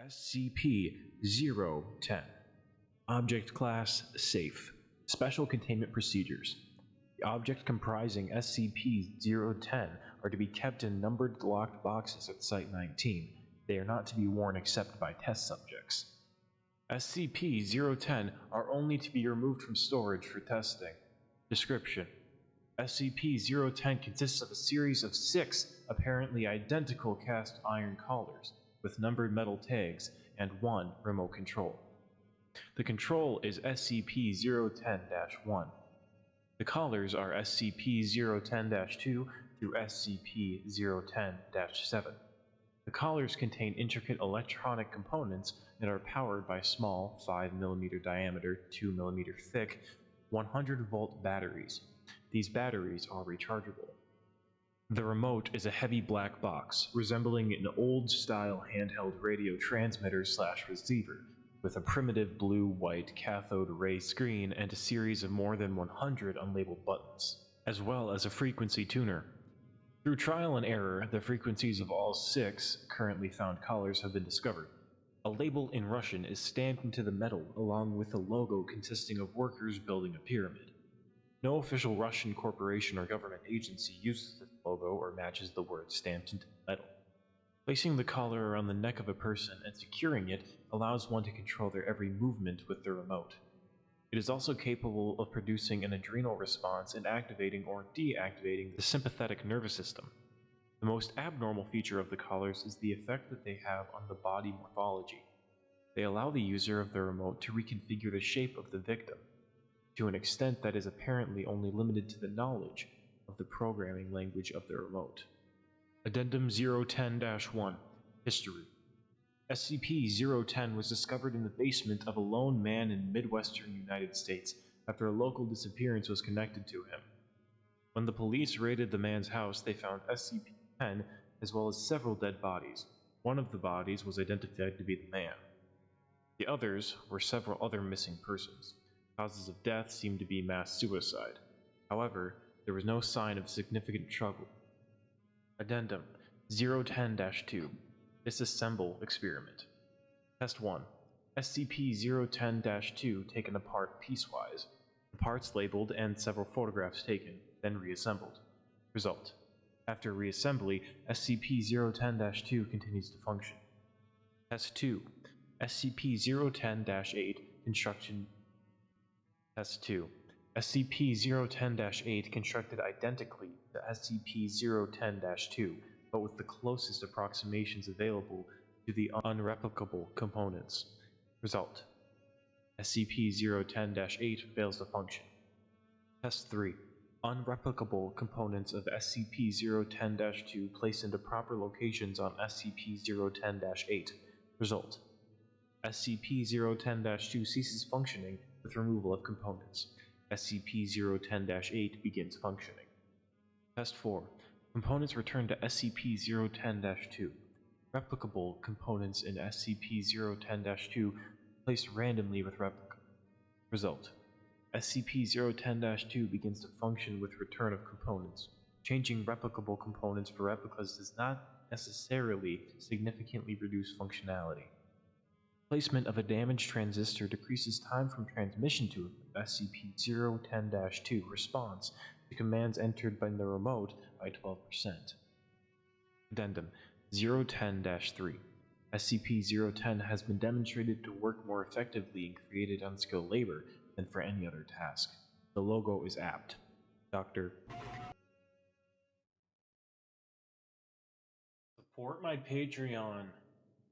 SCP-010. Object Class Safe. Special Containment Procedures. The objects comprising SCP-010 are to be kept in numbered locked boxes at Site-19. They are not to be worn except by test subjects. SCP-010 are only to be removed from storage for testing. Description: SCP-010 consists of a series of 6 apparently identical cast iron collars with numbered metal tags and 1 remote control. The control is SCP-010-1. The collars are SCP-010-2 through SCP-010-7. The collars contain intricate electronic components and are powered by small 5mm diameter, 2mm thick, 100-volt batteries. These batteries are rechargeable. The remote is a heavy black box, resembling an old-style handheld radio transmitter/receiver, with a primitive blue-white cathode ray screen and a series of more than 100 unlabeled buttons, as well as a frequency tuner. Through trial and error, the frequencies of all 6 currently found collars have been discovered. A label in Russian is stamped into the metal along with a logo consisting of workers building a pyramid. No official Russian corporation or government agency uses this logo or matches the word stamped into the metal. Placing the collar around the neck of a person and securing it allows one to control their every movement with the remote. It is also capable of producing an adrenal response and activating or deactivating the sympathetic nervous system. The most abnormal feature of the collars is the effect that they have on the body morphology. They allow the user of the remote to reconfigure the shape of the victim, to an extent that is apparently only limited to the knowledge of the programming language of the remote. Addendum 010-1. History. SCP-010 was discovered in the basement of a lone man in Midwestern United States after a local disappearance was connected to him. When the police raided the man's house, they found SCP-10 as well as several dead bodies. One of the bodies was identified to be the man. The others were several other missing persons. Causes of death seemed to be mass suicide. However, there was no sign of significant trouble. Addendum 010-2. Disassemble Experiment. Test 1. SCP-010-2 taken apart piecewise. The parts labeled and several photographs taken, then reassembled. Result: after reassembly, SCP-010-2 continues to function. Test 2. SCP-010-8 Construction. Test 2. SCP-010-8 constructed identically to SCP-010-2, but with the closest approximations available to the unreplicable components. Result: SCP-010-8 fails to function. Test 3. Unreplicable components of SCP-010-2 placed into proper locations on SCP-010-8. Result: SCP-010-2 ceases functioning with removal of components. SCP-010-8 begins functioning. Test 4. Components returned to SCP-010-2. Replicable components in SCP-010-2 placed randomly with replica. Result: SCP-010-2 begins to function with return of components. Changing replicable components for replicas does not necessarily significantly reduce functionality. Placement of a damaged transistor decreases time from transmission to SCP-010-2 response to commands entered by the remote by 12%. Addendum 010-3. SCP-010 has been demonstrated to work more effectively in created unskilled labor than for any other task. The logo is apt. Dr. Support my Patreon.